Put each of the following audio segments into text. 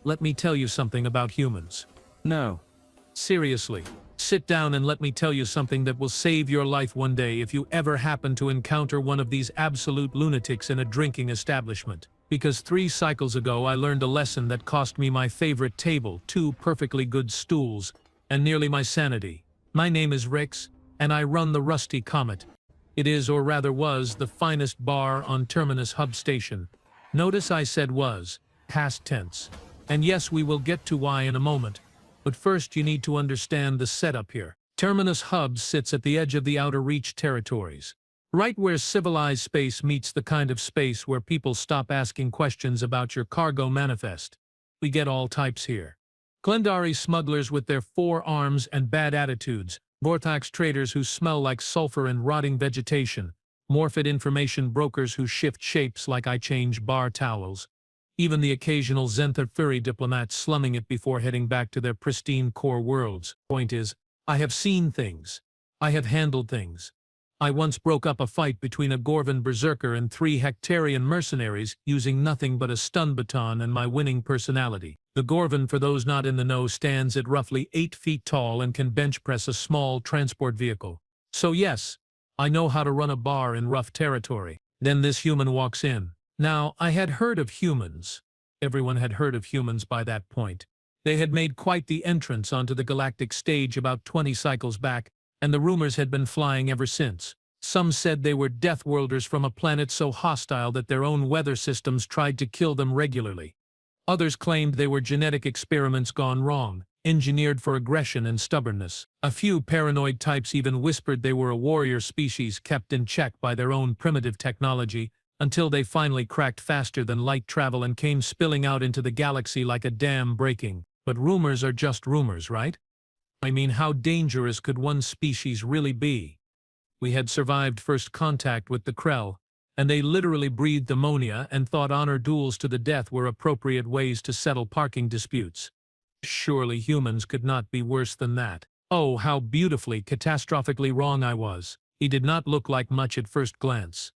Let me tell you something about humans. No. Seriously, sit down and let me tell you something that will save your life one day if you ever happen to encounter one of these absolute lunatics in a drinking establishment. Because 3 cycles ago I learned a lesson that cost me my favorite table, 2 perfectly good stools, and nearly my sanity. My name is Rix, and I run the Rusty Comet. It is, or rather was, the finest bar on Terminus Hub Station. Notice I said was, past tense. And yes, we will get to why in a moment. But first you need to understand the setup here. Terminus Hub sits at the edge of the outer reach territories. Right where civilized space meets the kind of space where people stop asking questions about your cargo manifest. We get all types here. Glendari smugglers with their 4 arms and bad attitudes, Vortex traders who smell like sulfur and rotting vegetation, Morphid information brokers who shift shapes like I change bar towels, even the occasional Zenther Fury diplomats slumming it before heading back to their pristine core worlds. Point is, I have seen things. I have handled things. I once broke up a fight between a Gorvan berserker and 3 Hectarian mercenaries using nothing but a stun baton and my winning personality. The Gorvan, for those not in the know, stands at roughly 8 feet tall and can bench press a small transport vehicle. So yes, I know how to run a bar in rough territory. Then this human walks in. Now, I had heard of humans. Everyone had heard of humans by that point. They had made quite the entrance onto the galactic stage about 20 cycles back, and the rumors had been flying ever since. Some said they were deathworlders from a planet so hostile that their own weather systems tried to kill them regularly. Others claimed they were genetic experiments gone wrong, engineered for aggression and stubbornness. A few paranoid types even whispered they were a warrior species kept in check by their own primitive technology, until they finally cracked faster than light travel and came spilling out into the galaxy like a dam breaking. But rumors are just rumors, right? I mean, how dangerous could one species really be? We had survived first contact with the Krell, and they literally breathed ammonia and thought honor duels to the death were appropriate ways to settle parking disputes. Surely humans could not be worse than that. Oh, how beautifully, catastrophically wrong I was. He did not look like much at first glance.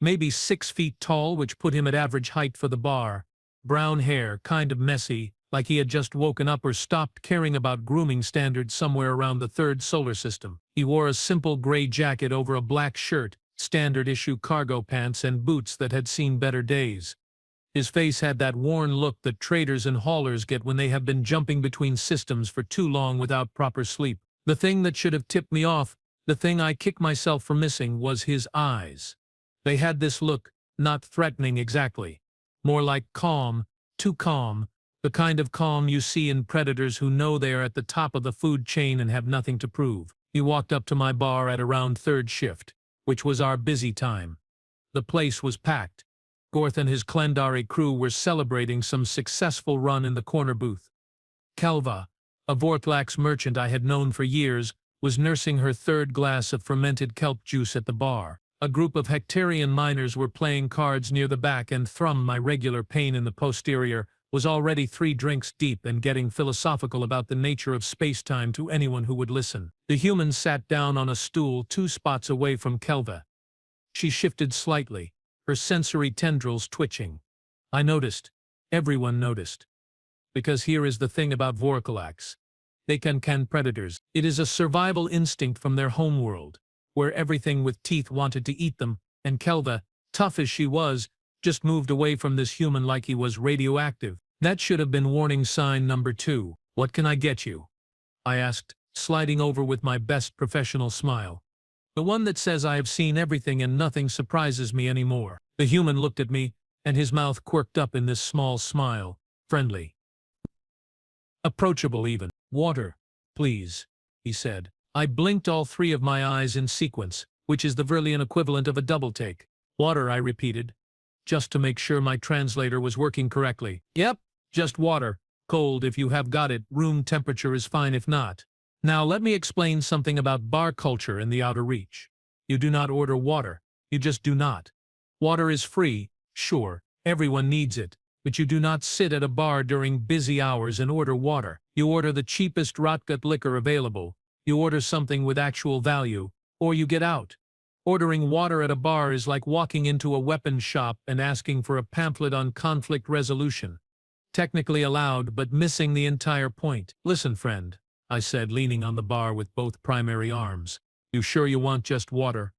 Maybe 6 feet tall, which put him at average height for the bar. Brown hair, kind of messy, like he had just woken up or stopped caring about grooming standards somewhere around the 3rd solar system. He wore a simple gray jacket over a black shirt, standard-issue cargo pants, and boots that had seen better days. His face had that worn look that traders and haulers get when they have been jumping between systems for too long without proper sleep. The thing that should have tipped me off, the thing I kick myself for missing, was his eyes. They had this look, not threatening exactly, more like calm, too calm, the kind of calm you see in predators who know they are at the top of the food chain and have nothing to prove. He walked up to my bar at around 3rd shift, which was our busy time. The place was packed. Gorth and his Klendari crew were celebrating some successful run in the corner booth. Kelva, a Vorthlax merchant I had known for years, was nursing her 3rd glass of fermented kelp juice at the bar. A group of Hectarian miners were playing cards near the back, and Thrum, my regular pain in the posterior, was already 3 drinks deep and getting philosophical about the nature of space-time to anyone who would listen. The human sat down on a stool 2 spots away from Kelva. She shifted slightly, her sensory tendrils twitching. I noticed. Everyone noticed. Because here is the thing about Vorkalax. They can predators. It is a survival instinct from their homeworld, where everything with teeth wanted to eat them, and Kelva, tough as she was, just moved away from this human like he was radioactive. That should have been warning sign number 2. What can I get you? I asked, sliding over with my best professional smile. The one that says I have seen everything and nothing surprises me anymore. The human looked at me, and his mouth quirked up in this small smile, friendly. Approachable even. Water, please, he said. I blinked all 3 of my eyes in sequence, which is the Verlian equivalent of a double take. Water, I repeated, just to make sure my translator was working correctly. Yep, just water. Cold if you have got it, room temperature is fine if not. Now let me explain something about bar culture in the outer reach. You do not order water, you just do not. Water is free, sure, everyone needs it, but you do not sit at a bar during busy hours and order water. You order the cheapest rotgut liquor available. You order something with actual value, or you get out. Ordering water at a bar is like walking into a weapons shop and asking for a pamphlet on conflict resolution. Technically allowed, but missing the entire point. Listen, friend, I said, leaning on the bar with both primary arms. You sure you want just water?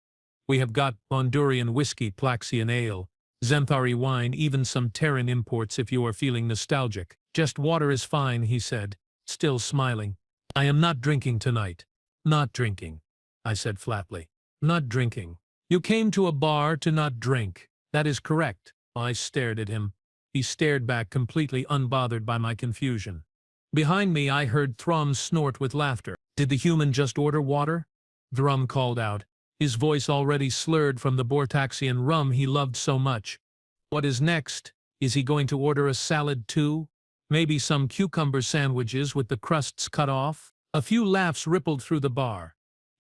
We have got Honduran whiskey, Plaxian ale, Zenthari wine, even some Terran imports if you are feeling nostalgic. Just water is fine, he said, still smiling. I am not drinking tonight. Not drinking, I said flatly. Not drinking. You came to a bar to not drink. That is correct. I stared at him. He stared back, completely unbothered by my confusion. Behind me I heard Thrum snort with laughter. Did the human just order water? Thrum called out, his voice already slurred from the Bortaxian rum he loved so much. What is next? Is he going to order a salad too? Maybe some cucumber sandwiches with the crusts cut off? A few laughs rippled through the bar.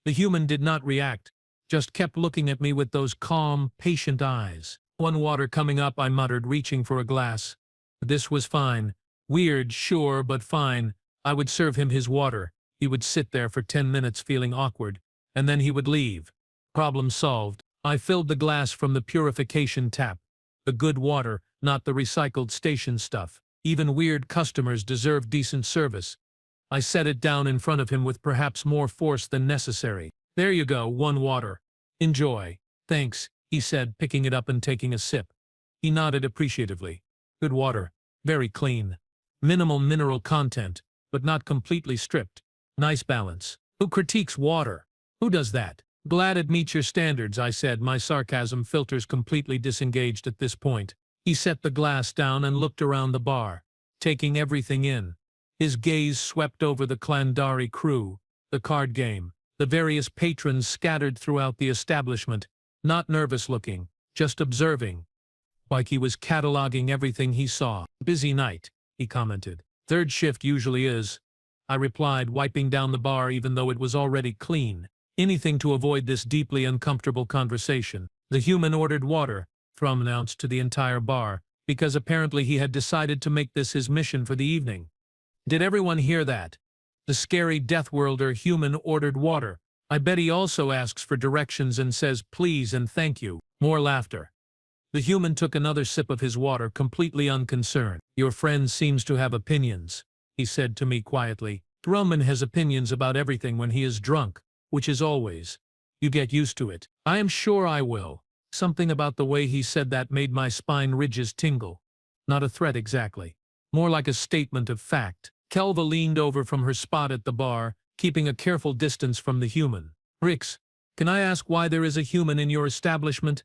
The human did not react, just kept looking at me with those calm, patient eyes. One water coming up, I muttered, reaching for a glass. This was fine. Weird, sure, but fine. I would serve him his water. He would sit there for 10 minutes feeling awkward, and then he would leave. Problem solved. I filled the glass from the purification tap. The good water, not the recycled station stuff. Even weird customers deserve decent service. I set it down in front of him with perhaps more force than necessary. There you go, one water. Enjoy. Thanks, he said, picking it up and taking a sip. He nodded appreciatively. Good water. Very clean. Minimal mineral content, but not completely stripped. Nice balance. Who critiques water? Who does that? Glad it meets your standards, I said, my sarcasm filters completely disengaged at this point. He set the glass down and looked around the bar, taking everything in. His gaze swept over the Clandari crew, the card game, the various patrons scattered throughout the establishment, not nervous looking, just observing. Like he was cataloging everything he saw. Busy night, he commented. Third shift usually is, I replied, wiping down the bar even though it was already clean. Anything to avoid this deeply uncomfortable conversation. The human ordered water, Thrum announced to the entire bar, because apparently he had decided to make this his mission for the evening. Did everyone hear that? The scary Deathworlder human ordered water. I bet he also asks for directions and says please and thank you. More laughter. The human took another sip of his water, completely unconcerned. Your friend seems to have opinions, he said to me quietly. Thrum has opinions about everything when he is drunk, which is always. You get used to it. I am sure I will. Something about the way he said that made my spine ridges tingle. Not a threat exactly. More like a statement of fact. Kelva leaned over from her spot at the bar, keeping a careful distance from the human. Rix, can I ask why there is a human in your establishment?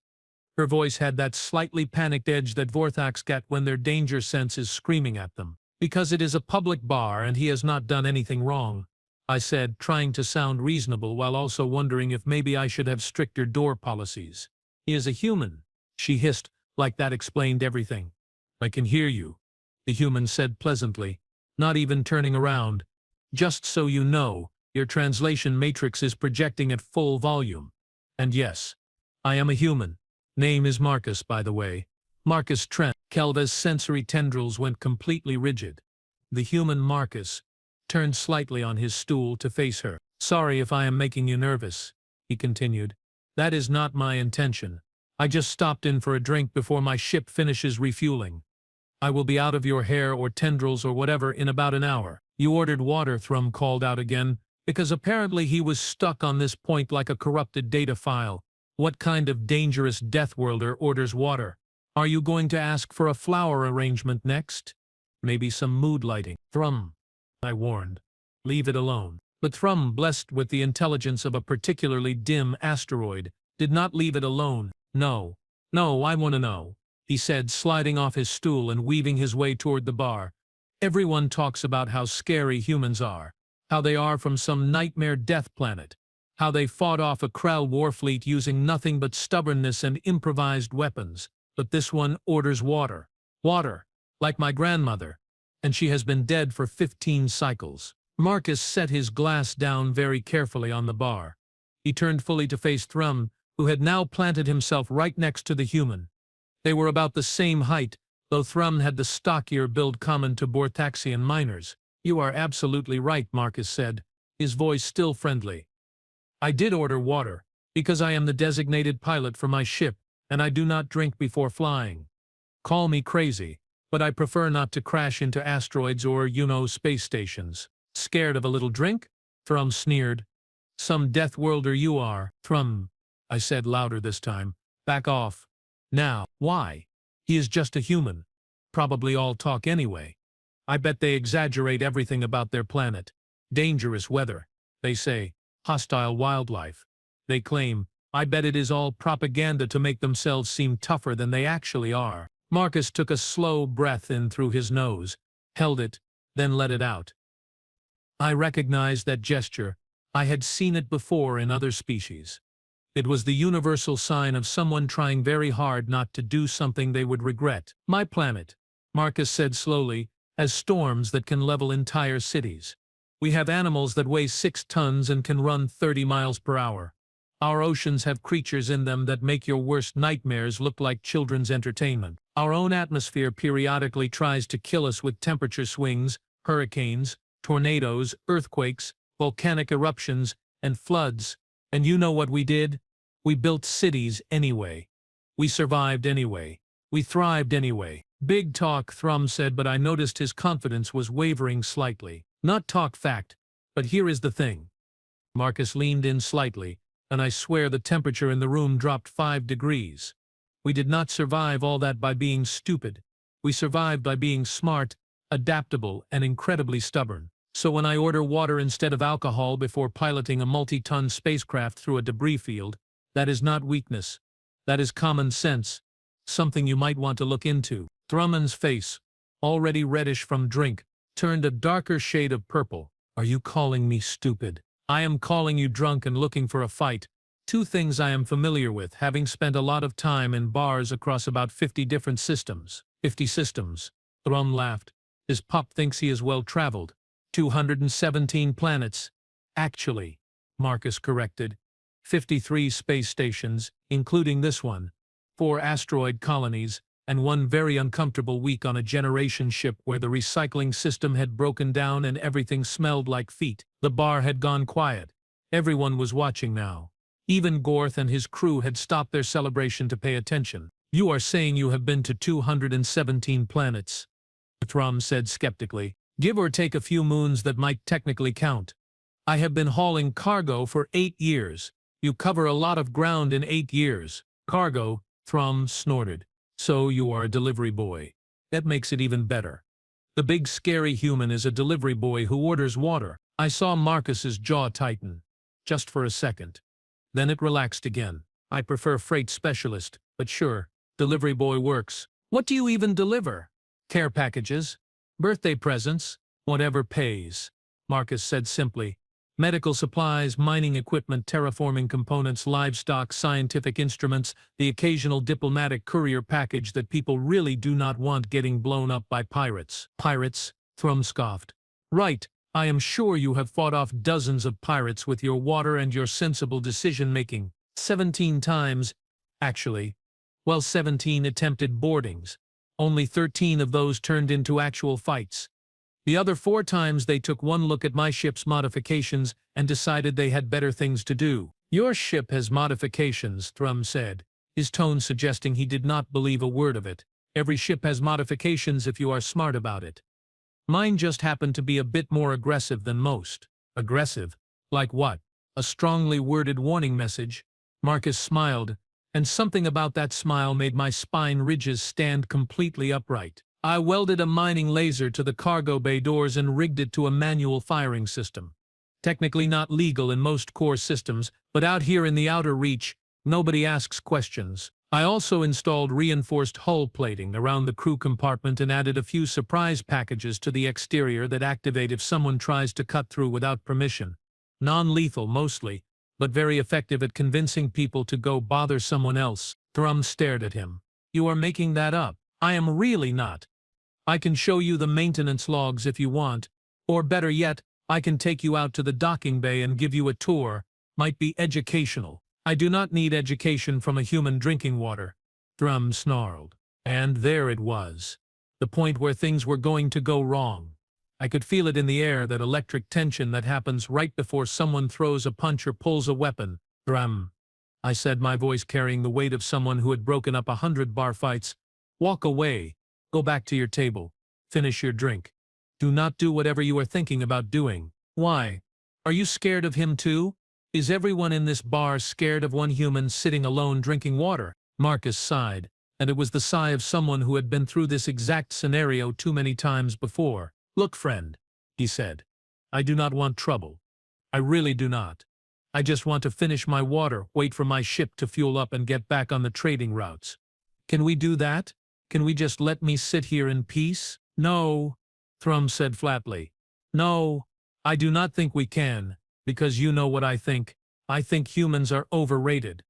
Her voice had that slightly panicked edge that Vorthax get when their danger sense is screaming at them. Because it is a public bar and he has not done anything wrong, I said, trying to sound reasonable while also wondering if maybe I should have stricter door policies. He is a human, she hissed, like that explained everything. I can hear you, the human said pleasantly, not even turning around. Just so you know, your translation matrix is projecting at full volume. And yes, I am a human. Name is Marcus, by the way. Marcus Trent. Kelva's sensory tendrils went completely rigid. The human Marcus turned slightly on his stool to face her. Sorry if I am making you nervous, he continued. That is not my intention. I just stopped in for a drink before my ship finishes refueling. I will be out of your hair or tendrils or whatever in about an hour. You ordered water, Thrum called out again, because apparently he was stuck on this point like a corrupted data file. What kind of dangerous Deathworlder orders water? Are you going to ask for a flower arrangement next? Maybe some mood lighting. Thrum, I warned. Leave it alone. But Thrum, blessed with the intelligence of a particularly dim asteroid, did not leave it alone. No, I want to know, he said, sliding off his stool and weaving his way toward the bar. Everyone talks about how scary humans are, how they are from some nightmare death planet, how they fought off a Krell warfleet using nothing but stubbornness and improvised weapons. But this one orders water. Water, like my grandmother, and she has been dead for 15 cycles. Marcus set his glass down very carefully on the bar. He turned fully to face Thrum, who had now planted himself right next to the human. They were about the same height, though Thrum had the stockier build common to Bortaxian miners. You are absolutely right, Marcus said, his voice still friendly. I did order water, because I am the designated pilot for my ship, and I do not drink before flying. Call me crazy, but I prefer not to crash into asteroids or, space stations. Scared of a little drink? Thrum sneered. Some death worlder you are. Thrum, I said louder this time. Back off. Now, why? He is just a human. Probably all talk anyway. I bet they exaggerate everything about their planet. Dangerous weather, they say. Hostile wildlife. They claim. I bet it is all propaganda to make themselves seem tougher than they actually are. Marcus took a slow breath in through his nose, held it, then let it out. I recognized that gesture. I had seen it before in other species. It was the universal sign of someone trying very hard not to do something they would regret. My planet, Marcus said slowly, has storms that can level entire cities. We have animals that weigh 6 tons and can run 30 miles per hour. Our oceans have creatures in them that make your worst nightmares look like children's entertainment. Our own atmosphere periodically tries to kill us with temperature swings, hurricanes, tornadoes, earthquakes, volcanic eruptions, and floods. And you know what we did? We built cities anyway. We survived anyway. We thrived anyway. Big talk, Thrum said, but I noticed his confidence was wavering slightly. Not talk fact, but here is the thing. Marcus leaned in slightly, and I swear the temperature in the room dropped 5 degrees. We did not survive all that by being stupid. We survived by being smart, adaptable, and incredibly stubborn. So when I order water instead of alcohol before piloting a multi-ton spacecraft through a debris field, that is not weakness. That is common sense. Something you might want to look into. Thrummond's face, already reddish from drink, turned a darker shade of purple. Are you calling me stupid? I am calling you drunk and looking for a fight. 2 things I am familiar with, having spent a lot of time in bars across about 50 different systems. 50 systems. Thrum laughed. His pop thinks he is well-traveled. 217 planets. Actually, Marcus corrected. 53 space stations, including this one. 4 asteroid colonies, and 1 very uncomfortable week on a generation ship where the recycling system had broken down and everything smelled like feet. The bar had gone quiet. Everyone was watching now. Even Gorth and his crew had stopped their celebration to pay attention. You are saying you have been to 217 planets? Thrum said skeptically. Give or take a few moons that might technically count. I have been hauling cargo for 8 years. You cover a lot of ground in 8 years. Cargo, Thrum snorted. So you are a delivery boy. That makes it even better. The big scary human is a delivery boy who orders water. I saw Marcus's jaw tighten. Just for a second. Then it relaxed again. I prefer freight specialist, but sure, delivery boy works. What do you even deliver? Care packages? Birthday presents? Whatever pays. Marcus said simply. Medical supplies, mining equipment, terraforming components, livestock, scientific instruments, the occasional diplomatic courier package that people really do not want getting blown up by pirates. Pirates? Thrum scoffed. Right, I am sure you have fought off dozens of pirates with your water and your sensible decision-making. 17 times, actually. Well, 17 attempted boardings. Only 13 of those turned into actual fights. The other 4 times they took one look at my ship's modifications and decided they had better things to do. Your ship has modifications, Thrum said, his tone suggesting he did not believe a word of it. Every ship has modifications if you are smart about it. Mine just happened to be a bit more aggressive than most. Aggressive? Like what? A strongly worded warning message? Marcus smiled, and something about that smile made my spine ridges stand completely upright. I welded a mining laser to the cargo bay doors and rigged it to a manual firing system. Technically not legal in most core systems, but out here in the outer reach, nobody asks questions. I also installed reinforced hull plating around the crew compartment and added a few surprise packages to the exterior that activate if someone tries to cut through without permission. Non-lethal mostly, but very effective at convincing people to go bother someone else. Thrum stared at him. You are making that up. I am really not. I can show you the maintenance logs if you want, or better yet, I can take you out to the docking bay and give you a tour. Might be educational. I do not need education from a human drinking water. Thrum snarled. And there it was. The point where things were going to go wrong. I could feel it in the air, that electric tension that happens right before someone throws a punch or pulls a weapon. Thrum, I said, my voice carrying the weight of someone who had broken up 100 bar fights. Walk away. Go back to your table. Finish your drink. Do not do whatever you are thinking about doing. Why? Are you scared of him too? Is everyone in this bar scared of one human sitting alone drinking water? Marcus sighed, and it was the sigh of someone who had been through this exact scenario too many times before. Look, friend, he said. I do not want trouble. I really do not. I just want to finish my water, wait for my ship to fuel up and get back on the trading routes. Can we do that? Can we just let me sit here in peace? No, Thrum said flatly. No, I do not think we can, because you know what I think. I think humans are overrated.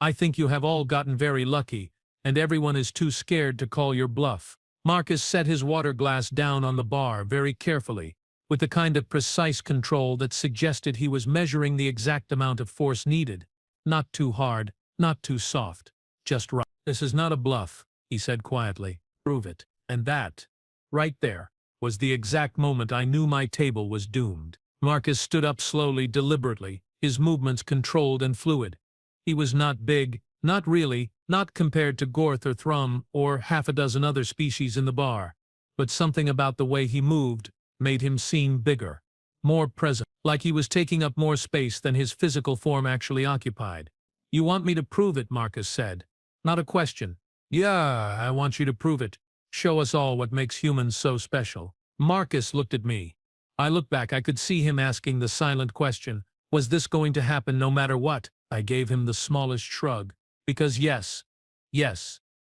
I think you have all gotten very lucky, and everyone is too scared to call your bluff. Marcus set his water glass down on the bar very carefully, with the kind of precise control that suggested he was measuring the exact amount of force needed. Not too hard, not too soft, just right. This is not a bluff, he said quietly. Prove it. And that, right there, was the exact moment I knew my table was doomed. Marcus stood up slowly, deliberately, his movements controlled and fluid. He was not big, not really, not compared to Gorth or Thrum or half a dozen other species in the bar, but something about the way he moved made him seem bigger, more present, like he was taking up more space than his physical form actually occupied. You want me to prove it, Marcus said. Not a question. Yeah, I want you to prove it. Show us all what makes humans so special. Marcus looked at me. I looked back. I could see him asking the silent question. Was this going to happen no matter what? I gave him the smallest shrug. Because yes,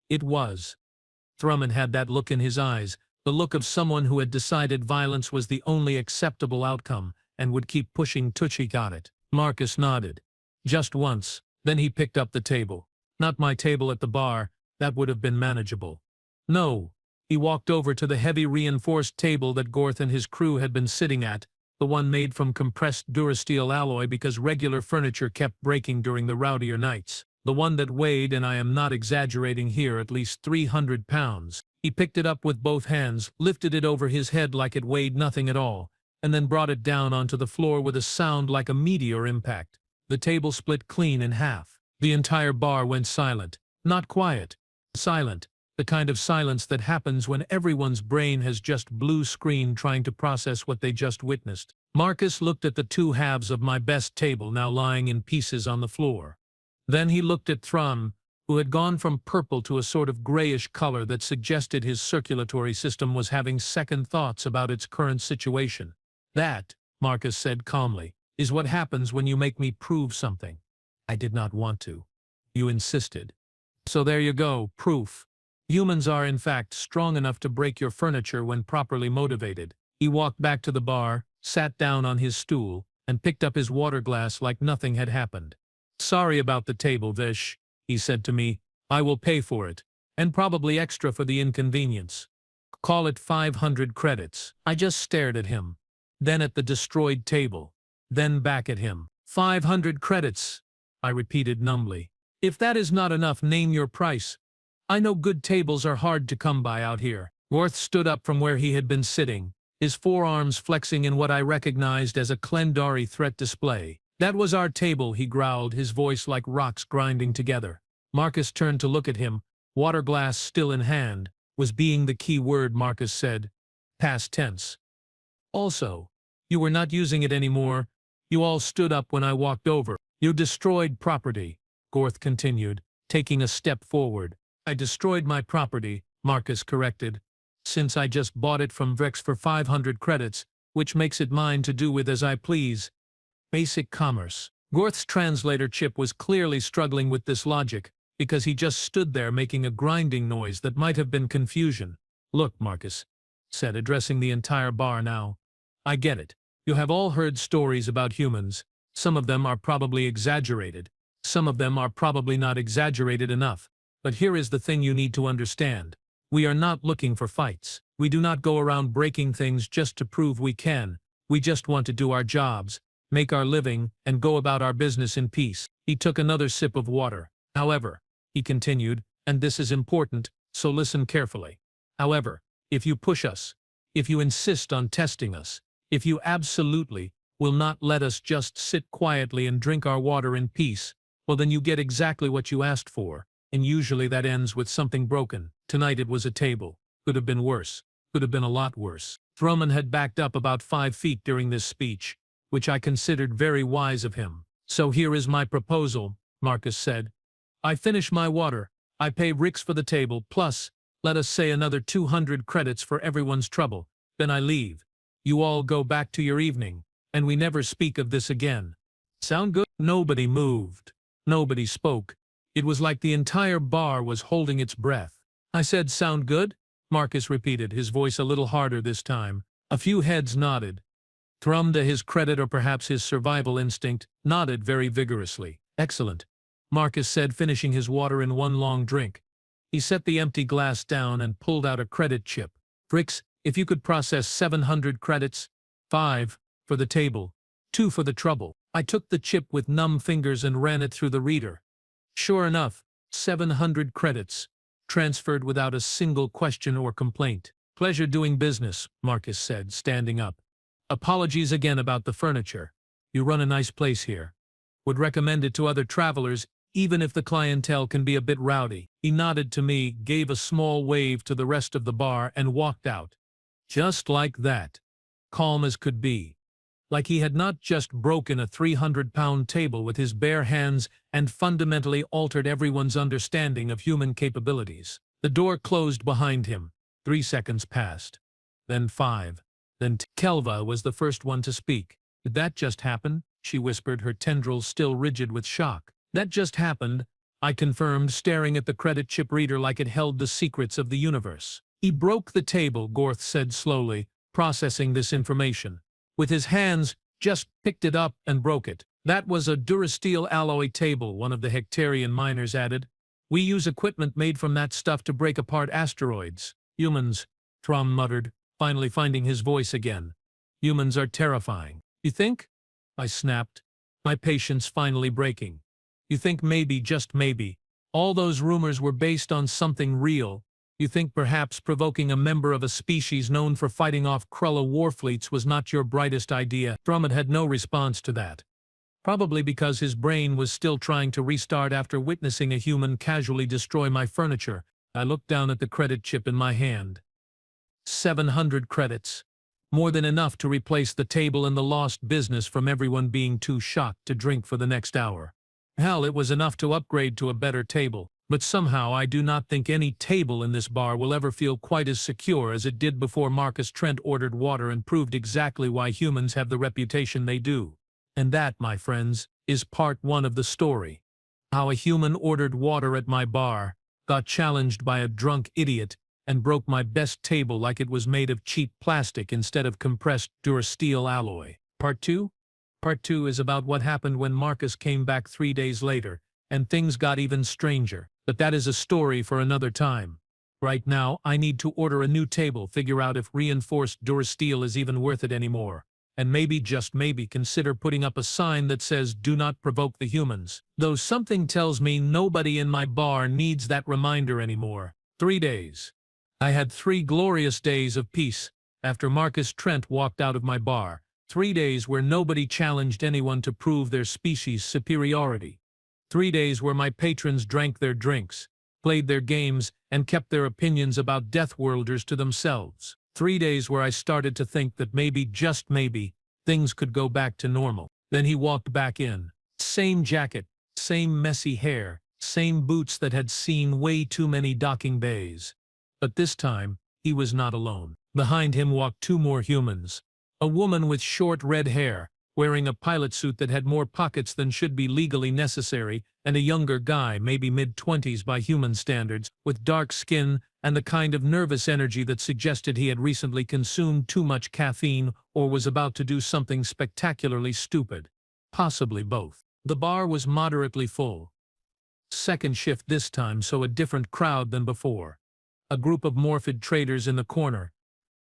it was. Thrummond had that look in his eyes, the look of someone who had decided violence was the only acceptable outcome and would keep pushing till he got it. Marcus nodded. Just once, then he picked up the table. Not my table at the bar, that would have been manageable. No, he walked over to the heavy reinforced table that Gorth and his crew had been sitting at, the one made from compressed durasteel alloy because regular furniture kept breaking during the rowdier nights. The one that weighed, and I am not exaggerating here, at least 300 pounds. He picked it up with both hands, lifted it over his head like it weighed nothing at all, and then brought it down onto the floor with a sound like a meteor impact. The table split clean in half. The entire bar went silent. Not quiet. Silent. The kind of silence that happens when everyone's brain has just blue screen trying to process what they just witnessed. Marcus looked at the two halves of my best table now lying in pieces on the floor. Then he looked at Thrum, who had gone from purple to a sort of grayish color that suggested his circulatory system was having second thoughts about its current situation. That, Marcus said calmly, is what happens when you make me prove something. I did not want to. You insisted. So there you go, proof. Humans are in fact strong enough to break your furniture when properly motivated. He walked back to the bar, sat down on his stool, and picked up his water glass like nothing had happened. Sorry about the table, Vish, he said to me. I will pay for it, and probably extra for the inconvenience. Call it 500 credits. I just stared at him, then at the destroyed table, then back at him. 500 credits, I repeated numbly. If that is not enough, name your price. I know good tables are hard to come by out here. Gorth stood up from where he had been sitting, his forearms flexing in what I recognized as a Klendari threat display. That was our table, he growled, his voice like rocks grinding together. Marcus turned to look at him, water glass still in hand, was being the key word. Marcus said. Past tense. Also, you were not using it anymore. You all stood up when I walked over. You destroyed property, Gorth continued, taking a step forward. I destroyed my property, Marcus corrected, since I just bought it from Vex for 500 credits, which makes it mine to do with as I please. Basic commerce. Gorth's translator chip was clearly struggling with this logic, because he just stood there making a grinding noise that might have been confusion. Look, Marcus said, addressing the entire bar now. I get it. You have all heard stories about humans. Some of them are probably exaggerated. Some of them are probably not exaggerated enough. But here is the thing you need to understand. We are not looking for fights. We do not go around breaking things just to prove we can. We just want to do our jobs, make our living, and go about our business in peace. He took another sip of water. However, he continued, and this is important, so listen carefully. However, if you push us, if you insist on testing us, if you absolutely will not let us just sit quietly and drink our water in peace, well then you get exactly what you asked for, and usually that ends with something broken. Tonight it was a table. Could have been worse. Could have been a lot worse. Drummond had backed up about 5 feet during this speech, which I considered very wise of him. "So here is my proposal," Marcus said. "I finish my water. I pay Rix for the table, plus, let us say another 200 credits for everyone's trouble. Then I leave. You all go back to your evening, and we never speak of this again. Sound good?" Nobody moved. Nobody spoke. It was like the entire bar was holding its breath. "I said sound good?" Marcus repeated, his voice a little harder this time. A few heads nodded. Thrum, to his credit or perhaps his survival instinct, nodded very vigorously. "Excellent," Marcus said, finishing his water in one long drink. He set the empty glass down and pulled out a credit chip. "Rix, if you could process 700 credits, 5 for the table, 2 for the trouble." I took the chip with numb fingers and ran it through the reader. Sure enough, 700 credits, transferred without a single question or complaint. "Pleasure doing business," Marcus said, standing up. "Apologies again about the furniture. You run a nice place here. Would recommend it to other travelers, even if the clientele can be a bit rowdy." He nodded to me, gave a small wave to the rest of the bar, and walked out. Just like that. Calm as could be. Like he had not just broken a 300-pound table with his bare hands and fundamentally altered everyone's understanding of human capabilities. The door closed behind him. 3 seconds passed. Then 5. Then Kelva was the first one to speak. "Did that just happen?" she whispered, her tendrils still rigid with shock. "That just happened," I confirmed, staring at the credit chip reader like it held the secrets of the universe. "He broke the table," Gorth said slowly, processing this information. "With his hands, just picked it up and broke it." "That was a durasteel alloy table," one of the Hectarian miners added. "We use equipment made from that stuff to break apart asteroids." "Humans," Thrum muttered, finally finding his voice again. "Humans are terrifying." "You think?" I snapped, my patience finally breaking. "You think maybe, just maybe, all those rumors were based on something real? You think perhaps provoking a member of a species known for fighting off Krulla warfleets was not your brightest idea?" Drummond had no response to that. Probably because his brain was still trying to restart after witnessing a human casually destroy my furniture. I looked down at the credit chip in my hand. 700 credits. More than enough to replace the table and the lost business from everyone being too shocked to drink for the next hour. Hell, it was enough to upgrade to a better table. But somehow I do not think any table in this bar will ever feel quite as secure as it did before Marcus Trent ordered water and proved exactly why humans have the reputation they do. And that, my friends, is part 1 of the story. How a human ordered water at my bar, got challenged by a drunk idiot, and broke my best table like it was made of cheap plastic instead of compressed durasteel alloy. Part 2? Part 2 is about what happened when Marcus came back 3 days later, and things got even stranger. But that is a story for another time. Right now, I need to order a new table, figure out if reinforced durasteel is even worth it anymore, and maybe, just maybe, consider putting up a sign that says, "Do not provoke the humans." Though something tells me nobody in my bar needs that reminder anymore. 3 days. I had 3 glorious days of peace after Marcus Trent walked out of my bar. 3 days where nobody challenged anyone to prove their species' superiority. 3 days where my patrons drank their drinks, played their games, and kept their opinions about Deathworlders to themselves. 3 days where I started to think that maybe, just maybe, things could go back to normal. Then he walked back in. Same jacket, same messy hair, same boots that had seen way too many docking bays. But this time, he was not alone. Behind him walked 2 more humans. A woman with short red hair, wearing a pilot suit that had more pockets than should be legally necessary, and a younger guy, maybe mid-20s by human standards, with dark skin and the kind of nervous energy that suggested he had recently consumed too much caffeine or was about to do something spectacularly stupid. Possibly both. The bar was moderately full. Second shift this time, so a different crowd than before. A group of morphid traders in the corner.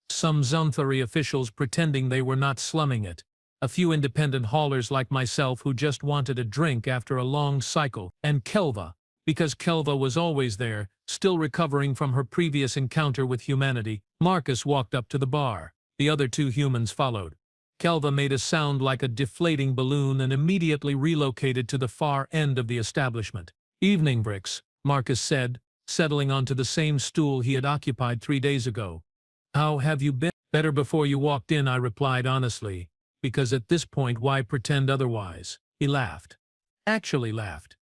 Some Zunthari officials pretending they were not slumming it. A few independent haulers like myself who just wanted a drink after a long cycle, and Kelva, because Kelva was always there, still recovering from her previous encounter with humanity. Marcus walked up to the bar. The other 2 humans followed. Kelva made a sound like a deflating balloon and immediately relocated to the far end of the establishment. "Evening, Bricks," Marcus said, settling onto the same stool he had occupied 3 days ago. "How have you been?" "Better before you walked in," I replied honestly, because at this point why pretend otherwise? He laughed. Actually laughed.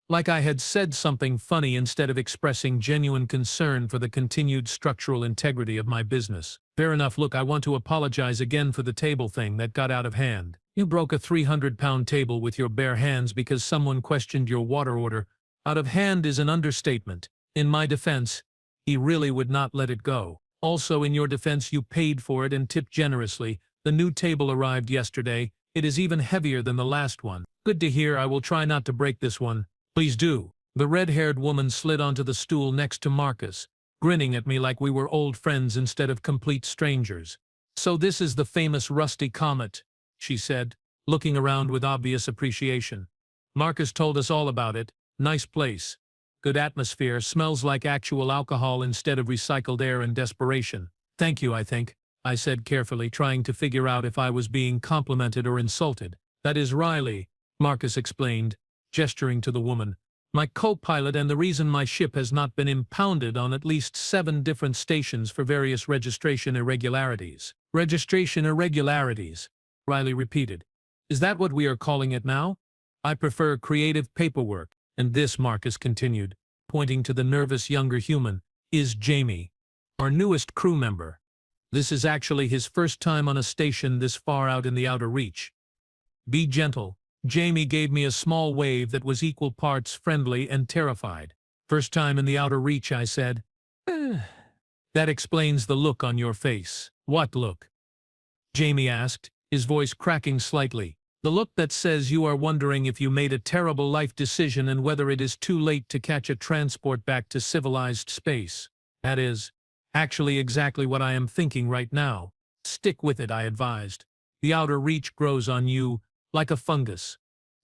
Like I had said something funny instead of expressing genuine concern for the continued structural integrity of my business. "Fair enough. Look, I want to apologize again for the table thing that got out of hand. You broke a 300-pound table with your bare hands because someone questioned your water order. Out of hand is an understatement. In my defense, he really would not let it go. Also, in your defense, you paid for it and tipped generously. The new table arrived yesterday. It is even heavier than the last one." "Good to hear. I will try not to break this one." "Please do." The red-haired woman slid onto the stool next to Marcus, grinning at me like we were old friends instead of complete strangers. "So this is the famous Rusty Comet," she said, looking around with obvious appreciation. "Marcus told us all about it. Nice place. Good atmosphere. Smells like actual alcohol instead of recycled air and desperation." "Thank you, I think," I said carefully, trying to figure out if I was being complimented or insulted. "That is Riley," Marcus explained, gesturing to the woman. "My co-pilot and the reason my ship has not been impounded on at least 7 different stations for various registration irregularities." "Registration irregularities," Riley repeated. "Is that what we are calling it now? I prefer creative paperwork." "And this," Marcus continued, pointing to the nervous younger human, "is Jamie, our newest crew member. This is actually his first time on a station this far out in the outer reach. Be gentle." Jamie gave me a small wave that was equal parts friendly and terrified. "First time in the outer reach," I said. "That explains the look on your face." "What look?" Jamie asked, his voice cracking slightly. "The look that says you are wondering if you made a terrible life decision and whether it is too late to catch a transport back to civilized space. That is actually exactly what I am thinking right now." "Stick with it," I advised. "The outer reach grows on you like a fungus.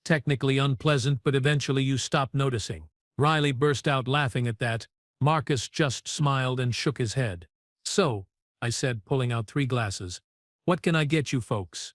Technically unpleasant, but eventually you stop noticing." Riley burst out laughing at that. Marcus just smiled and shook his head. "So," I said, pulling out 3 glasses, "what can I get you folks?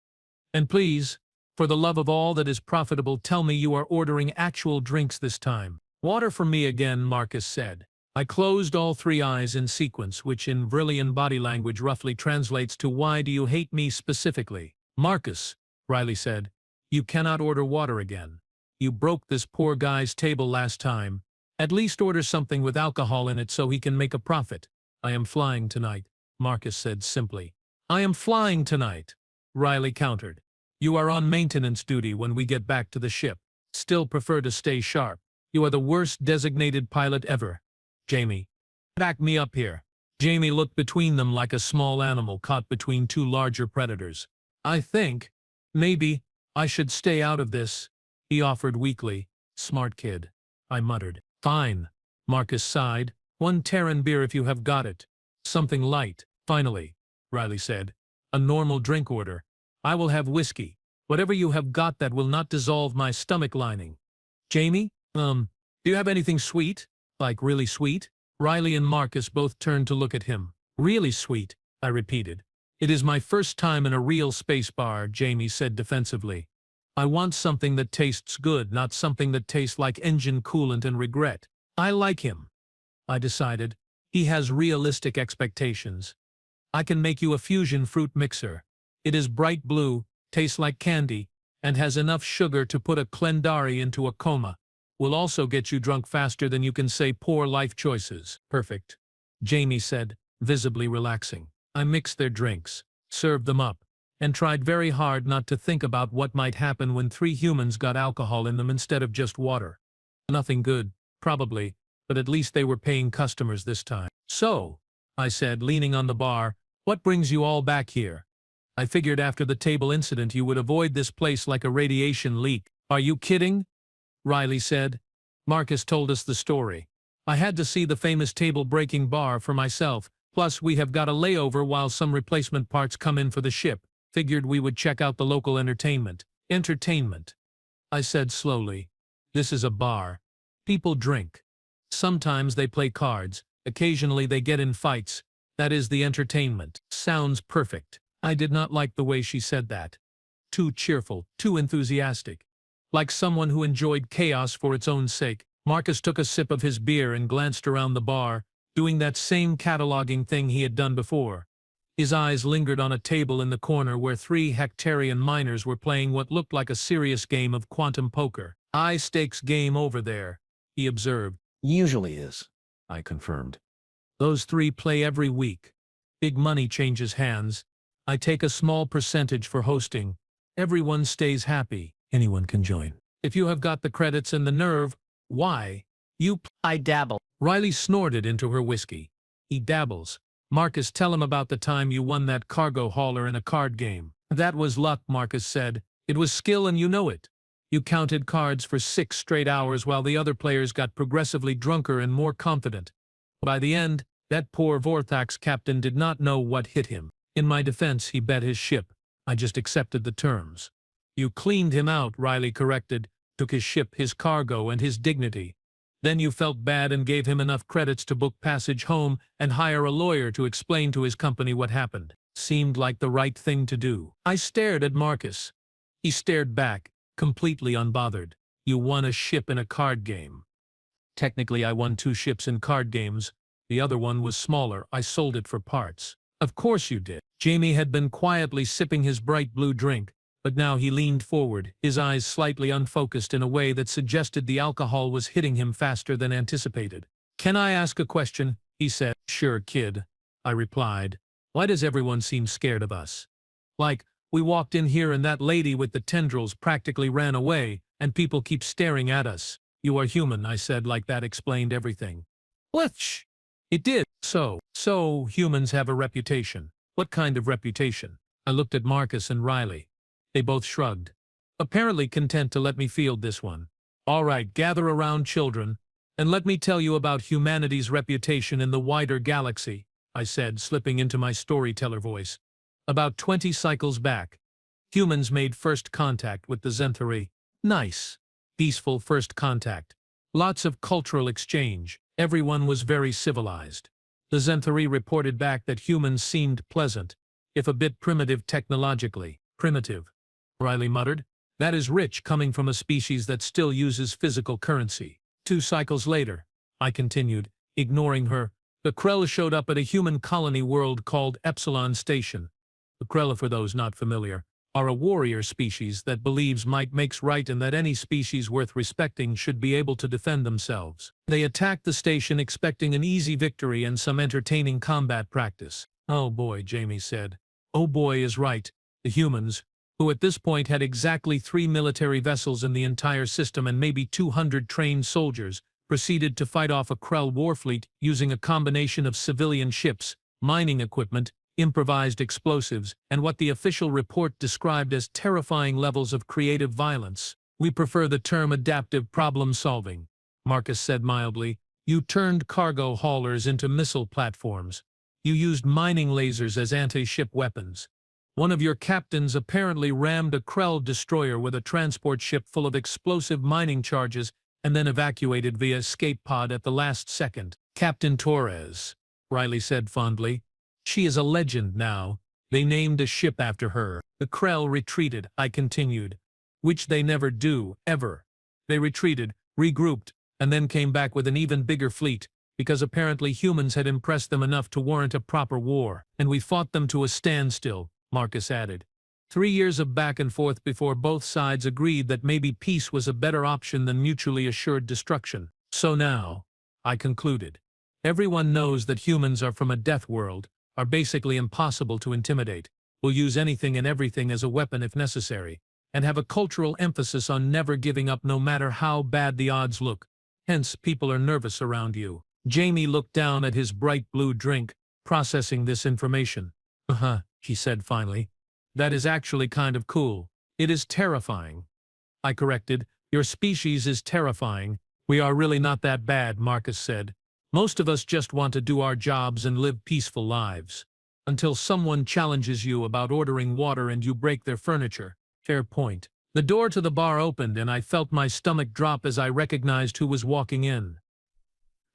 And please, for the love of all that is profitable, tell me you are ordering actual drinks this time." "Water for me again," Marcus said. I closed all 3 eyes in sequence, which in Brilliant body language roughly translates to "Why do you hate me specifically?" "Marcus," Riley said, "you cannot order water again. You broke this poor guy's table last time. At least order something with alcohol in it so he can make a profit." "I am flying tonight," Marcus said simply. "I am flying tonight," Riley countered. "You are on maintenance duty when we get back to the ship. Still prefer to stay sharp. You are the worst designated pilot ever. Jamie, back me up here." Jamie looked between them like a small animal caught between 2 larger predators. "I think, maybe, I should stay out of this," he offered weakly. "Smart kid," I muttered. "Fine," Marcus sighed. "1 Terran beer if you have got it. Something light." "Finally," Riley said. "A normal drink order. I will have whiskey. Whatever you have got that will not dissolve my stomach lining." "Jamie, do you have anything sweet? Like really sweet?" Riley and Marcus both turned to look at him. "Really sweet," I repeated. "It is my first time in a real space bar," Jamie said defensively. "I want something that tastes good, not something that tastes like engine coolant and regret." I like him, I decided. He has realistic expectations. "I can make you a fusion fruit mixer. It is bright blue, tastes like candy, and has enough sugar to put a Clendari into a coma. Will also get you drunk faster than you can say poor life choices." "Perfect," Jamie said, visibly relaxing. I mixed their drinks, served them up, and tried very hard not to think about what might happen when 3 humans got alcohol in them instead of just water. Nothing good, probably, but at least they were paying customers this time. "So," I said, leaning on the bar, "what brings you all back here? I figured after the table incident you would avoid this place like a radiation leak." "Are you kidding?" Riley said. "Marcus told us the story. I had to see the famous table-breaking bar for myself. Plus, we have got a layover while some replacement parts come in for the ship. Figured we would check out the local entertainment." "Entertainment," I said slowly. "This is a bar. People drink. Sometimes they play cards. Occasionally they get in fights. That is the entertainment." "Sounds perfect." I did not like the way she said that. Too cheerful, too enthusiastic. Like someone who enjoyed chaos for its own sake. Marcus took a sip of his beer and glanced around the bar, doing that same cataloging thing he had done before. His eyes lingered on a table in the corner where 3 Hectarian miners were playing what looked like a serious game of quantum poker. High-stakes game over there, he observed. Usually is, I confirmed. Those 3 play every week. Big money changes hands. I take a small percentage for hosting. Everyone stays happy. Anyone can join. If you have got the credits and the nerve, why? I dabble. Riley snorted into her whiskey. He dabbles. Marcus, tell him about the time you won that cargo hauler in a card game. That was luck, Marcus said. It was skill and you know it. You counted cards for 6 straight hours while the other players got progressively drunker and more confident. By the end, that poor Vorthax captain did not know what hit him. In my defense, he bet his ship. I just accepted the terms. You cleaned him out, Riley corrected, took his ship, his cargo, and his dignity. Then you felt bad and gave him enough credits to book passage home and hire a lawyer to explain to his company what happened. Seemed like the right thing to do. I stared at Marcus. He stared back, completely unbothered. You won a ship in a card game. Technically, I won 2 ships in card games. The other one was smaller. I sold it for parts. Of course you did. Jamie had been quietly sipping his bright blue drink, but now he leaned forward, his eyes slightly unfocused in a way that suggested the alcohol was hitting him faster than anticipated. Can I ask a question? He said. Sure, kid, I replied. Why does everyone seem scared of us? Like, we walked in here and that lady with the tendrils practically ran away, and people keep staring at us. You are human, I said, like that explained everything. Which? It did. So humans have a reputation. What kind of reputation? I looked at Marcus and Riley. They both shrugged, apparently content to let me field this one. All right, gather around, children, and let me tell you about humanity's reputation in the wider galaxy, I said, slipping into my storyteller voice. About 20 cycles back, humans made first contact with the Zenthari. Nice, peaceful first contact. Lots of cultural exchange. Everyone was very civilized. The Zenthari reported back that humans seemed pleasant, if a bit primitive technologically. Primitive, Riley muttered. That is rich coming from a species that still uses physical currency. 2 cycles later, I continued, ignoring her, the Krell showed up at a human colony world called Epsilon Station. The Krell, for those not familiar, are a warrior species that believes might makes right and that any species worth respecting should be able to defend themselves. They attacked the station expecting an easy victory and some entertaining combat practice. Oh boy, Jamie said. Oh boy is right. The humans, who at this point had exactly 3 military vessels in the entire system and maybe 200 trained soldiers, proceeded to fight off a Krell warfleet using a combination of civilian ships, mining equipment, improvised explosives, and what the official report described as terrifying levels of creative violence. We prefer the term adaptive problem-solving, Marcus said mildly. You turned cargo haulers into missile platforms. You used mining lasers as anti-ship weapons. One of your captains apparently rammed a Krell destroyer with a transport ship full of explosive mining charges and then evacuated via escape pod at the last second. Captain Torres, Riley said fondly. She is a legend now. They named a ship after her. The Krell retreated, I continued. Which they never do, ever. They retreated, regrouped, and then came back with an even bigger fleet, because apparently humans had impressed them enough to warrant a proper war, and we fought them to a standstill, Marcus added. 3 years of back and forth before both sides agreed that maybe peace was a better option than mutually assured destruction. So now, I concluded, everyone knows that humans are from a death world, are basically impossible to intimidate, will use anything and everything as a weapon if necessary, and have a cultural emphasis on never giving up no matter how bad the odds look. Hence, people are nervous around you. Jamie looked down at his bright blue drink, processing this information. He said finally. That is actually kind of cool. It is terrifying. I corrected. Your species is terrifying. We are really not that bad, Marcus said. Most of us just want to do our jobs and live peaceful lives. Until someone challenges you about ordering water and you break their furniture. Fair point. The door to the bar opened and I felt my stomach drop as I recognized who was walking in.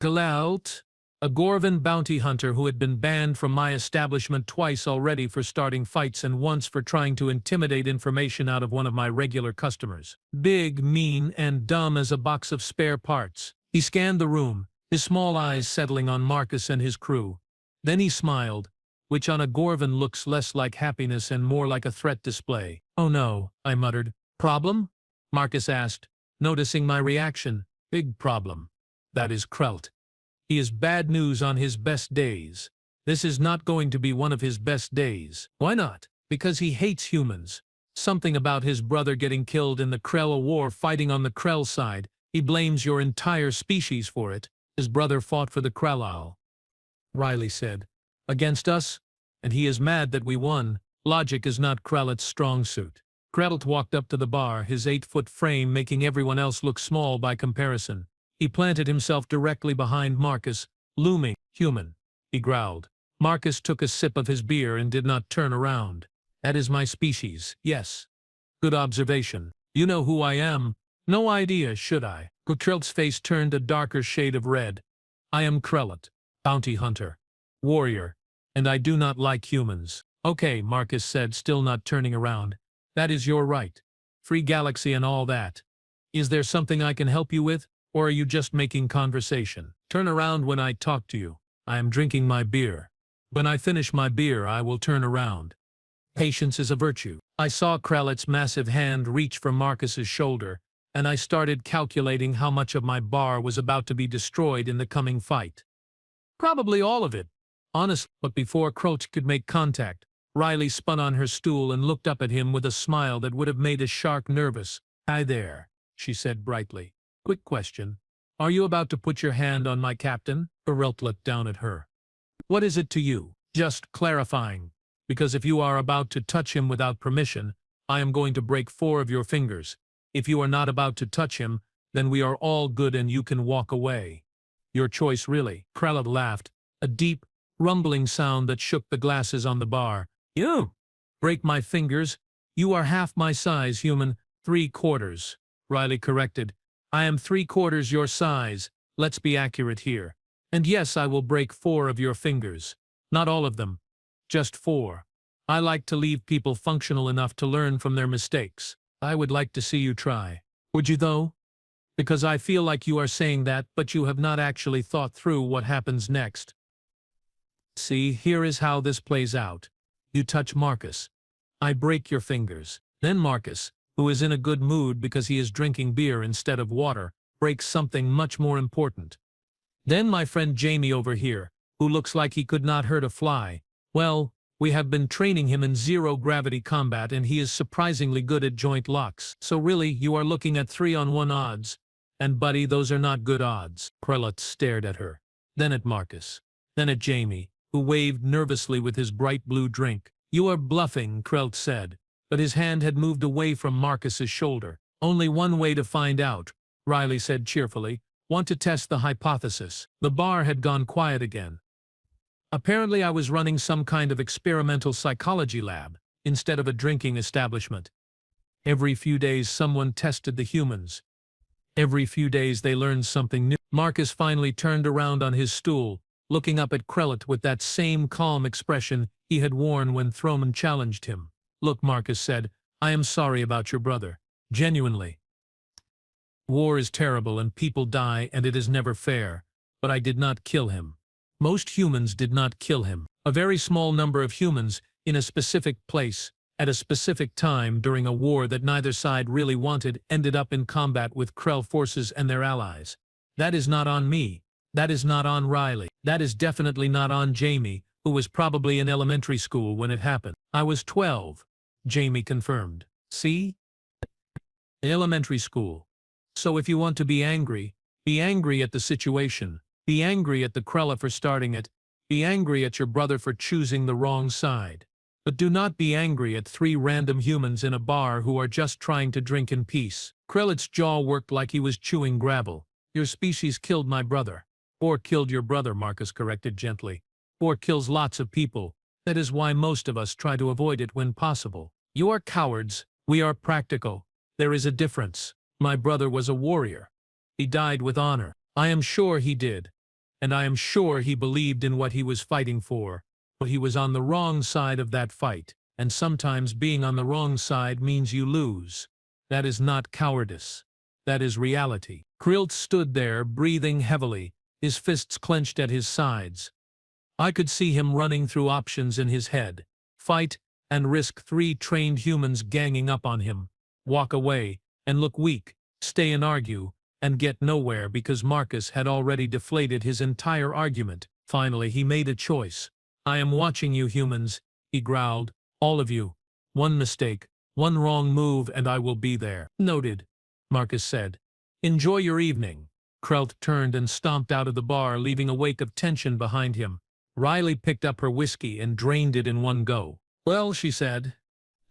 Galout, A Gorvan bounty hunter who had been banned from my establishment twice already for starting fights and once for trying to intimidate information out of one of my regular customers. Big, mean, and dumb as a box of spare parts. He scanned the room, his small eyes settling on Marcus and his crew. Then he smiled, which on a Gorvan looks less like happiness and more like a threat display. "Oh no," I muttered. "Problem?" Marcus asked, noticing my reaction. "Big problem. That is Krelt. He is bad news on his best days. This is not going to be one of his best days." "Why not?" "Because he hates humans. Something about his brother getting killed in the Krell war fighting on the Krell side. He blames your entire species for it. His brother fought for the Krellal," Riley said. "Against us? And he is mad that we won. Logic is not Krell's strong suit." Krelt walked up to the bar, his 8-foot frame making everyone else look small by comparison. He planted himself directly behind Marcus, looming. "Human," he growled. Marcus took a sip of his beer and did not turn around. "That is my species, yes." "Good observation. You know who I am?" "No idea, should I?" Krelt's face turned a darker shade of red. "I am Krellet, bounty hunter, warrior, and I do not like humans." "Okay," Marcus said, still not turning around. "That is your right. Free galaxy and all that. Is there something I can help you with? Or are you just making conversation? Turn around when I talk to you. I am drinking my beer. When I finish my beer, I will turn around. Patience is a virtue." I saw Krellet's massive hand reach for Marcus's shoulder, and I started calculating how much of my bar was about to be destroyed in the coming fight. Probably all of it, honestly. But before Krelt could make contact, Riley spun on her stool and looked up at him with a smile that would have made a shark nervous. "Hi there," she said brightly. "Quick question. Are you about to put your hand on my captain?" Krelt looked down at her. "What is it to you?" "Just clarifying. Because if you are about to touch him without permission, I am going to break 4 of your fingers. If you are not about to touch him, then we are all good and you can walk away. Your choice, really." Krelt laughed, a deep, rumbling sound that shook the glasses on the bar. "You break my fingers? You are half my size, human." "3/4, Riley corrected. "I am 3/4 your size. Let's be accurate here. And yes, I will break 4 of your fingers. Not all of them. Just 4. I like to leave people functional enough to learn from their mistakes. I would like to see you try." "Would you though?" "Because I feel like you are saying that, but you have not actually thought through what happens next. See, here is how this plays out. You touch Marcus. I break your fingers. Then Marcus, who is in a good mood because he is drinking beer instead of water, breaks something much more important. Then my friend Jamie over here, who looks like he could not hurt a fly, well, we have been training him in zero-gravity combat and he is surprisingly good at joint locks. So really, you are looking at 3-on-1 odds. And buddy, those are not good odds." Krelt stared at her, then at Marcus, then at Jamie, who waved nervously with his bright blue drink. "You are bluffing," Krelt said, but his hand had moved away from Marcus's shoulder. "Only one way to find out," Riley said cheerfully. "Want to test the hypothesis." The bar had gone quiet again. Apparently I was running some kind of experimental psychology lab, instead of a drinking establishment. Every few days someone tested the humans. Every few days they learned something new. Marcus finally turned around on his stool, looking up at Krelt with that same calm expression he had worn when Throman challenged him. "Look," Marcus said, "I am sorry about your brother. Genuinely. War is terrible and people die and it is never fair, but I did not kill him. Most humans did not kill him. A very small number of humans, in a specific place, at a specific time during a war that neither side really wanted, ended up in combat with Krell forces and their allies. That is not on me. That is not on Riley. That is definitely not on Jamie, who was probably in elementary school when it happened." "I was 12, Jamie confirmed. "See? Elementary school. So if you want to be angry at the situation. Be angry at the Krella for starting it. Be angry at your brother for choosing the wrong side. But do not be angry at 3 random humans in a bar who are just trying to drink in peace." Krellet's jaw worked like he was chewing gravel. "Your species killed my brother." "Or killed your brother," Marcus corrected gently. "Or kills lots of people. That is why most of us try to avoid it when possible. You are cowards. We are practical. There is a difference. My brother was a warrior. He died with honor. I am sure he did. and I am sure he believed in what he was fighting for, but he was on the wrong side of that fight, and sometimes being on the wrong side means you lose. That is not cowardice. That is reality. Krilt stood there, breathing heavily, his fists clenched at his sides. I could see him running through options in his head. Fight and risk 3 trained humans ganging up on him. Walk away and look weak. Stay and argue and get nowhere because Marcus had already deflated his entire argument. Finally, he made a choice. I am watching you humans, he growled. All of you. One mistake, one wrong move, and I will be there. Noted, Marcus said. Enjoy your evening. Krelt turned and stomped out of the bar, leaving a wake of tension behind him. Riley picked up her whiskey and drained it in one go. Well, she said,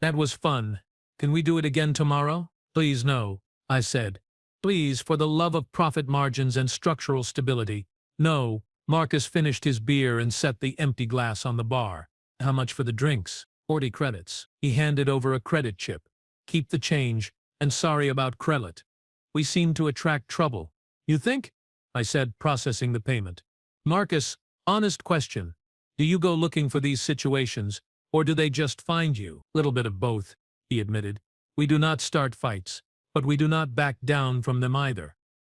that was fun. Can we do it again tomorrow? Please no, I said. Please, for the love of profit margins and structural stability. No. Marcus finished his beer and set the empty glass on the bar. How much for the drinks? 40 credits. He handed over a credit chip. Keep the change, and sorry about Krellet. We seem to attract trouble. You think? I said, processing the payment. Marcus, honest question. Do you go looking for these situations, or do they just find you? Little bit of both, he admitted. We do not start fights, but we do not back down from them either.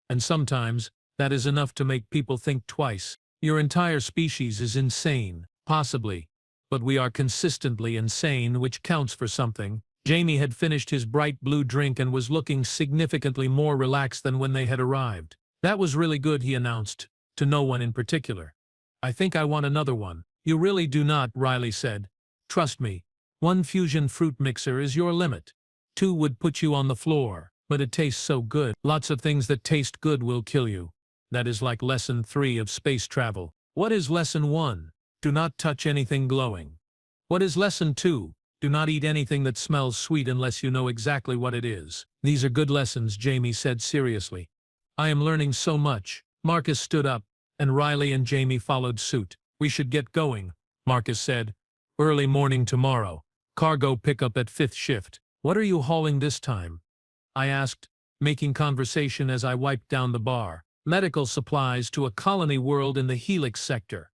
And sometimes, that is enough to make people think twice. Your entire species is insane, possibly, but we are consistently insane, which counts for something. Jamie had finished his bright blue drink and was looking significantly more relaxed than when they had arrived. That was really good, he announced, to no one in particular. I think I want another one. You really do not, Riley said. Trust me, 1 fusion fruit mixer is your limit. 2 would put you on the floor, but it tastes so good. Lots of things that taste good will kill you. That is like lesson 3 of space travel. What is lesson 1? Do not touch anything glowing. What is lesson 2? Do not eat anything that smells sweet unless you know exactly what it is. These are good lessons, Jamie said seriously. I am learning so much. Marcus stood up, and Riley and Jamie followed suit. We should get going, Marcus said. Early morning tomorrow. Cargo pickup at 5th shift. What are you hauling this time? I asked, making conversation as I wiped down the bar. Medical supplies to a colony world in the Helix sector.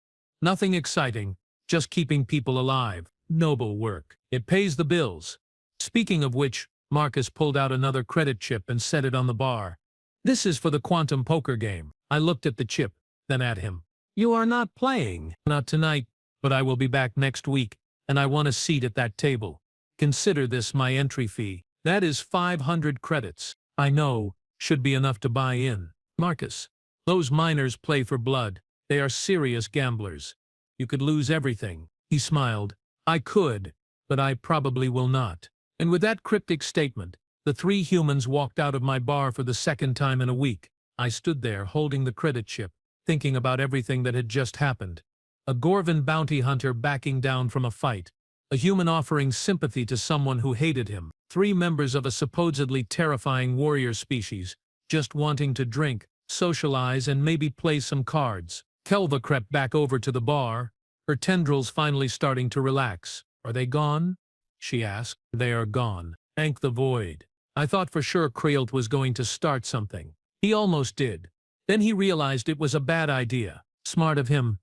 Nothing exciting, just keeping people alive. Noble work. It pays the bills. Speaking of which, Marcus pulled out another credit chip and set it on the bar. This is for the quantum poker game. I looked at the chip, then at him. You are not playing. Not tonight, but I will be back next week, and I want a seat at that table. Consider this my entry fee. That is 500 credits. I know, should be enough to buy in. Marcus, those miners play for blood. They are serious gamblers. You could lose everything. He smiled. I could, but I probably will not. And with that cryptic statement, the 3 humans walked out of my bar for the 2nd time in a week. I stood there holding the credit chip, thinking about everything that had just happened. A Gorvan bounty hunter backing down from a fight. A human offering sympathy to someone who hated him. 3 members of a supposedly terrifying warrior species, just wanting to drink, socialize, and maybe play some cards. Kelva crept back over to the bar, her tendrils finally starting to relax. Are they gone? She asked. They are gone. Thank the void. I thought for sure Kreelt was going to start something. He almost did. Then he realized it was a bad idea. Smart of him.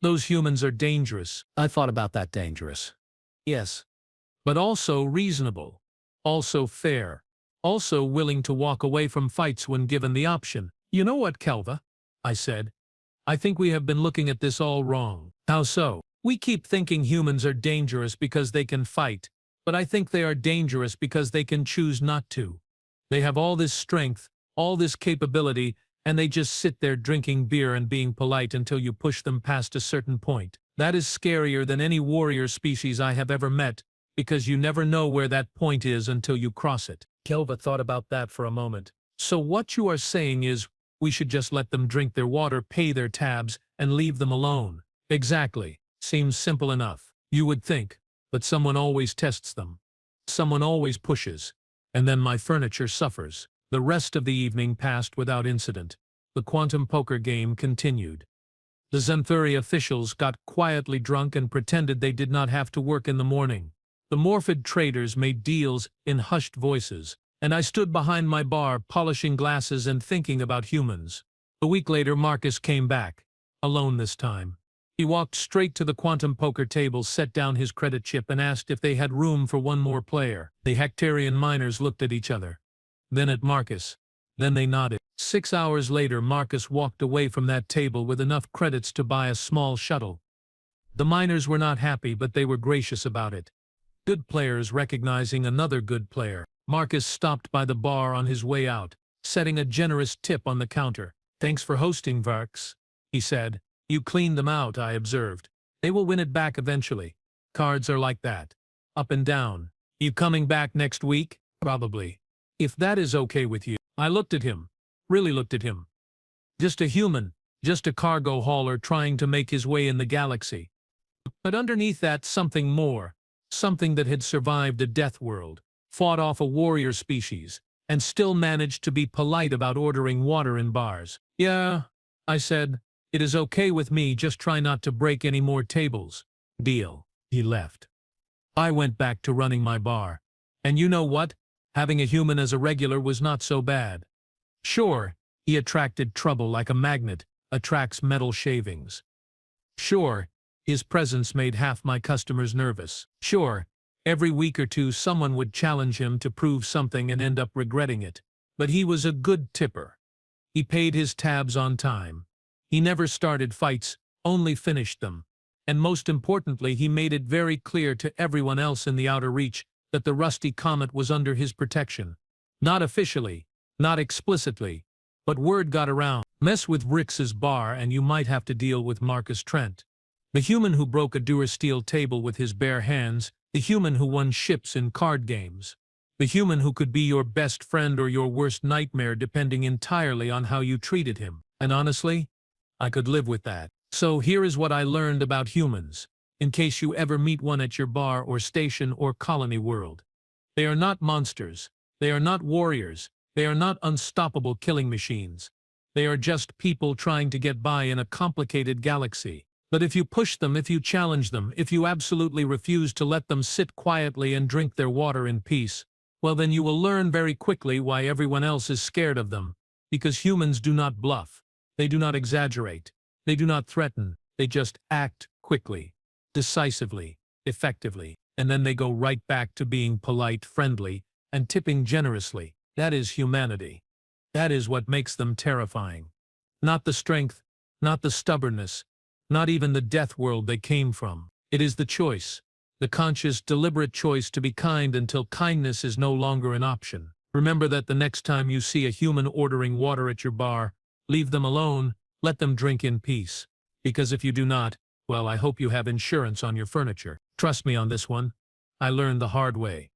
Those humans are dangerous. I thought about that. Dangerous. Yes. But also reasonable. Also fair. Also willing to walk away from fights when given the option. You know what, Kelva? I said. I think we have been looking at this all wrong. How so? We keep thinking humans are dangerous because they can fight, but I think they are dangerous because they can choose not to. They have all this strength, all this capability, and they just sit there drinking beer and being polite until you push them past a certain point. That is scarier than any warrior species I have ever met, because you never know where that point is until you cross it. Kelva thought about that for a moment. So what you are saying is, we should just let them drink their water, pay their tabs, and leave them alone. Exactly. Seems simple enough. You would think. But someone always tests them. Someone always pushes. And then my furniture suffers. The rest of the evening passed without incident. The quantum poker game continued. The Xanthuri officials got quietly drunk and pretended they did not have to work in the morning. The Morphid traders made deals in hushed voices, and I stood behind my bar polishing glasses and thinking about humans. A week later Marcus came back. alone this time. He walked straight to the quantum poker table, set down his credit chip, and asked if they had room for one more player. The Hectarian miners looked at each other, then at Marcus. Then they nodded. 6 hours later, Marcus walked away from that table with enough credits to buy a small shuttle. The miners were not happy, but they were gracious about it. Good players recognizing another good player. Marcus stopped by the bar on his way out, setting a generous tip on the counter. "Thanks for hosting, Varks," he said. "You cleaned them out," I observed. "They will win it back eventually. Cards are like that. Up and down. You coming back next week?" "Probably. If that is okay with you." I looked at him. Really looked at him. Just a human. Just a cargo hauler trying to make his way in the galaxy. But underneath that, something more. Something that had survived a death world, fought off a warrior species, and still managed to be polite about ordering water in bars. "Yeah," I said. "It is okay with me, just try not to break any more tables." "Deal." He left. I went back to running my bar. And you know what? Having a human as a regular was not so bad. Sure, he attracted trouble like a magnet attracts metal shavings. Sure, his presence made half my customers nervous. Sure, every week or two someone would challenge him to prove something and end up regretting it. But he was a good tipper. He paid his tabs on time. He never started fights, only finished them. And most importantly, he made it very clear to everyone else in the outer reach that the rusty comet was under his protection. Not officially, not explicitly, but word got around. Mess with Rix's bar and you might have to deal with Marcus Trent. The human who broke a Durasteel table with his bare hands, the human who won ships in card games. The human who could be your best friend or your worst nightmare depending entirely on how you treated him. And honestly, I could live with that. So here is what I learned about humans, in case you ever meet one at your bar or station or colony world. They are not monsters. They are not warriors. They are not unstoppable killing machines. They are just people trying to get by in a complicated galaxy. But if you push them, if you challenge them, if you absolutely refuse to let them sit quietly and drink their water in peace, well then you will learn very quickly why everyone else is scared of them. Because humans do not bluff. They do not exaggerate. They do not threaten. They just act quickly, decisively, effectively, and then they go right back to being polite, friendly, and tipping generously. That is humanity. That is what makes them terrifying. Not the strength, not the stubbornness, not even the death world they came from. It is the choice, the conscious, deliberate choice to be kind until kindness is no longer an option. Remember that the next time you see a human ordering water at your bar, leave them alone, let them drink in peace. Because if you do not, well, I hope you have insurance on your furniture. Trust me on this one. I learned the hard way.